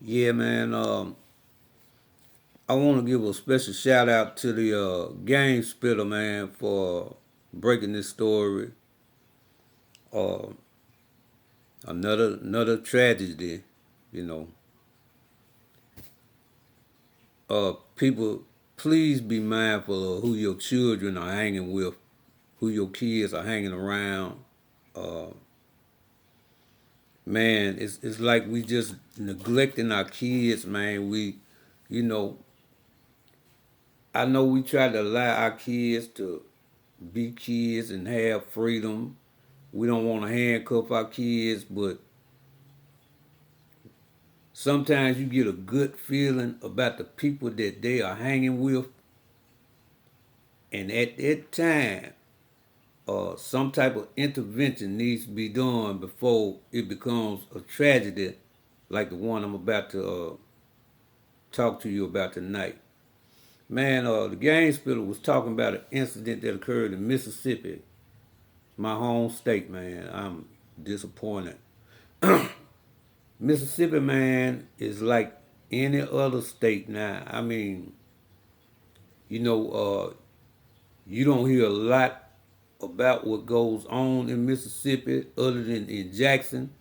Yeah, man. I want to give a special shout out to the game spitter, man, for breaking this story. Uh, another tragedy, you know. People, please be mindful of who your children are hanging with, who your kids are hanging around. Uh, Man, it's like we just neglecting our kids, man. You know, I know we try to allow our kids to be kids and have freedom. We don't want to handcuff our kids, but sometimes you get a good feeling about the people that they are hanging with, and at that time, some type of intervention needs to be done before it becomes a tragedy like the one I'm about to talk to you about tonight. Man, the game spiller was talking about an incident that occurred in Mississippi, my home state, man. I'm disappointed. Mississippi, man, is like any other state now. I mean, you know, you don't hear a lot about what goes on in Mississippi other than in Jackson,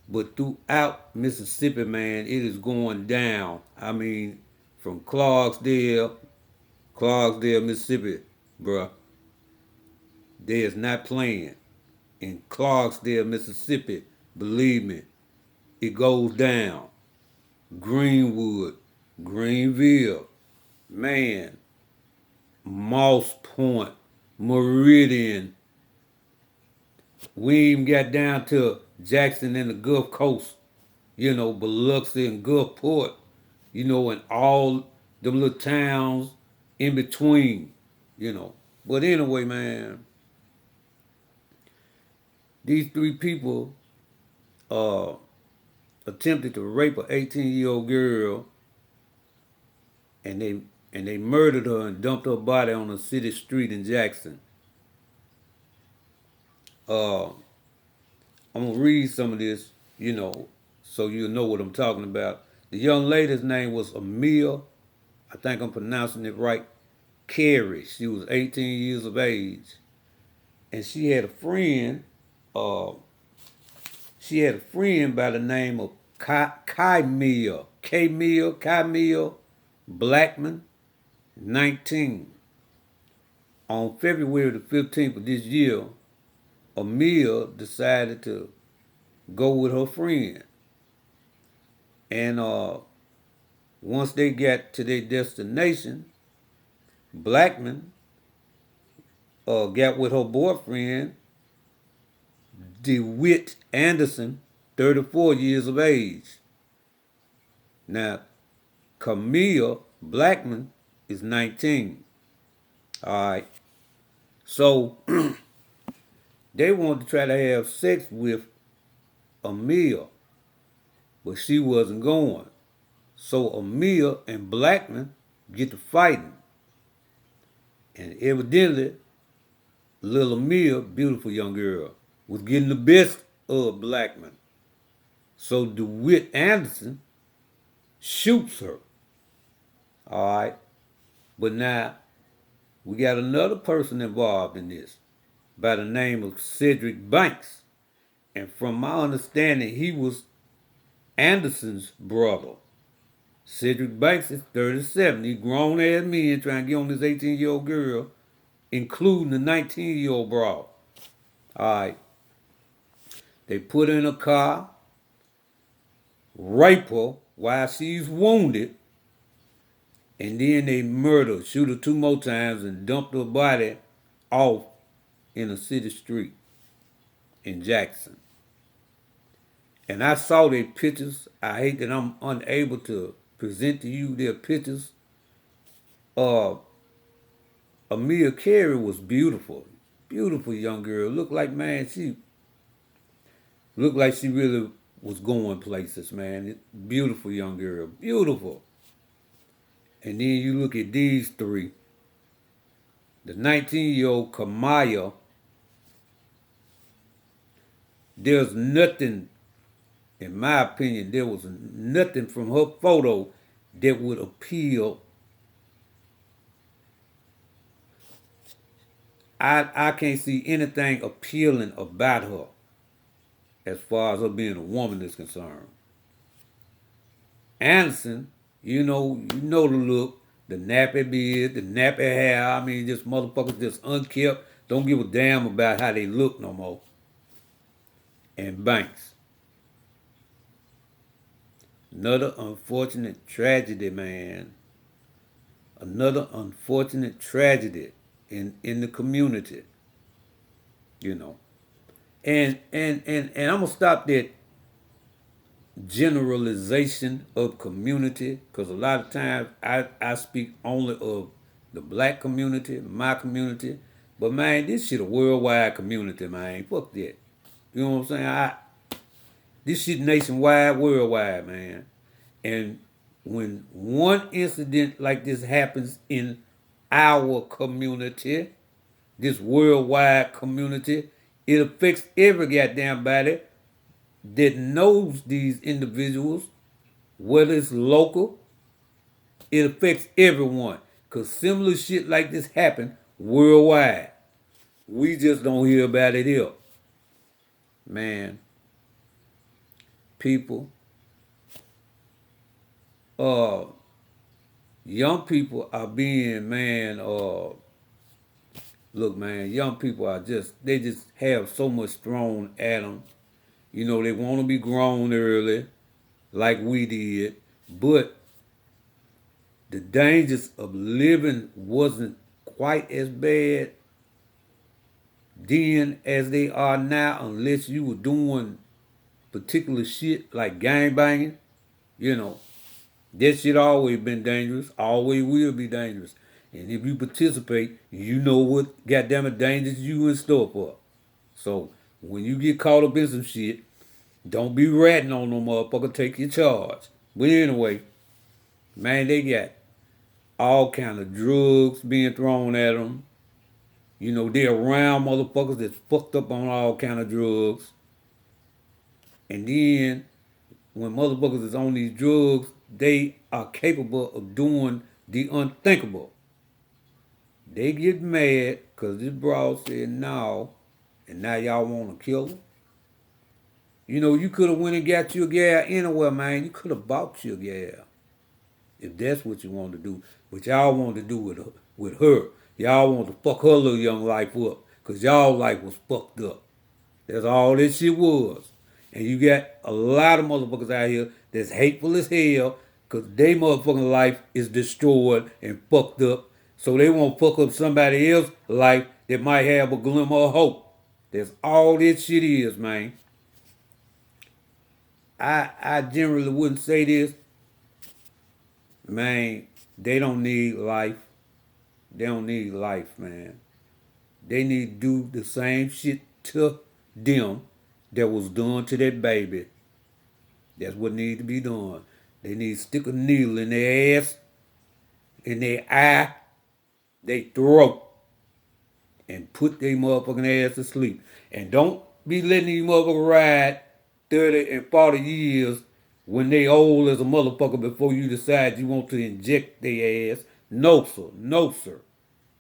but throughout Mississippi, man, it is going down. I mean, from Clarksdale, Mississippi, bruh, they is not playing. In Clarksdale, Mississippi, believe me, it goes down. Greenwood, Greenville, man, Moss Point, Meridian. We even got down to Jackson and the Gulf Coast, Biloxi and Gulfport, and all them little towns in between, you know. But anyway, man, these three people uh, attempted to rape an 18-year-old girl, and they murdered her and dumped her body on a city street in Jackson. Uh, I'm gonna read some of this, so you'll know what I'm talking about. The young lady's name was Amya. I think I'm pronouncing it right. Carey. She was 18 years of age, and she had a friend. Uh, she had a friend by the name of Kai Mill Blackman, 19. On February the 15th of this year, Amir decided to go with her friend. And once they got to their destination, Blackman got with her boyfriend, DeWitt Anderson, 34 years of age. Now, Camille Blackman is 19. All right. So they wanted to try to have sex with Amir, but she wasn't going. So Amir and Blackman get to fighting. And evidently, little Amir, beautiful young girl, was getting the best of Blackman. So DeWitt Anderson shoots her. All right. But now we got another person involved in this by the name of Cedric Banks. And from my understanding, he was Anderson's brother. Cedric Banks is 37. He grown ass men trying to get on this 18-year-old girl, including the 19-year-old broad. All right. They put her in a car, rape her while she's wounded, and then they murder, shoot her two more times, and dump her body off in a city street in Jackson. And I saw their pictures. I hate that I'm unable to present to you their pictures. Uh, Amya Carey was beautiful, beautiful young girl. She looked like she really was going places, man. Beautiful young girl, beautiful. And then you look at these three. The 19-year-old Kamaya, there's nothing In my opinion, there was nothing from her photo that would appeal. I can't see anything appealing about her as far as her being a woman is concerned. Anderson, you know the look, the nappy beard, the nappy hair. I mean, this motherfucker just unkept. Don't give a damn about how they look no more. And Banks, another unfortunate tragedy, man. Another unfortunate tragedy in the community, you know. And I'm gonna stop that generalization of community because a lot of times I speak only of the black community, my community. But man, this shit a worldwide community, man. Fuck that. You know what I'm saying? This shit nationwide, worldwide, man. And when one incident like this happens in our community, this worldwide community, it affects every goddamn body that knows these individuals, whether it's local, it affects everyone. Cause similar shit like this happen worldwide. We just don't hear about it here. Man, people, uh, young people are being, man, look, man, young people are they just have so much thrown at them. You know, they want to be grown early, like we did, but the dangers of living wasn't quite as bad then as they are now, unless you were doing particular shit like gang banging. You know, that shit always been dangerous, always will be dangerous. And if you participate, you know what goddamn it dangers you in store for. So when you get caught up in some shit, don't be ratting on no motherfucker. Take your charge. But anyway, man, they got all kind of drugs being thrown at them. You know, they're around motherfuckers that's fucked up on all kind of drugs. And then when motherfuckers is on these drugs, they are capable of doing the unthinkable. They get mad because this broad said no, and now y'all want to kill her. You know, you could have went and got you a gal anywhere, man. You could have bought you a gal if that's what you want to do. But y'all want to do with her. Y'all want to fuck her little young life up because y'all life was fucked up. That's all this shit was. And you got a lot of motherfuckers out here that's hateful as hell because they motherfucking life is destroyed and fucked up. So they want to fuck up somebody else's life that might have a glimmer of hope. That's all this shit is, man. I generally wouldn't say this. Man, they don't need life. They don't need life, man. They need to do the same shit to them that was done to that baby. That's what needs to be done. They need to stick a needle in their ass, in their eye, their throat, and put their motherfucking ass to sleep. And don't be letting these motherfuckers ride 30 and 40 years when they old as a motherfucker before you decide you want to inject their ass. No, sir. No, sir.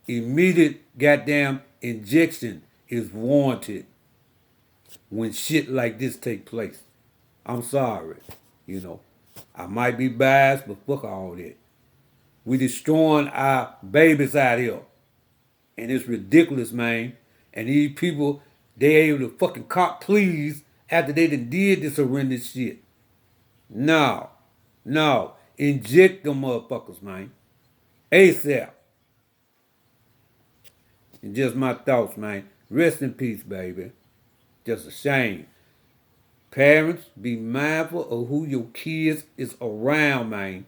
Immediate goddamn injection is warranted when shit like this take place. I'm sorry. You know, I might be biased, but fuck all that. We destroying our babies out here. And it's ridiculous, man. And these people, they able to fucking cop please after they done did this horrendous shit. No. No. Inject them motherfuckers, man. ASAP. And just my thoughts, man. Rest in peace, baby. Just a shame. Parents, be mindful of who your kids is around, man.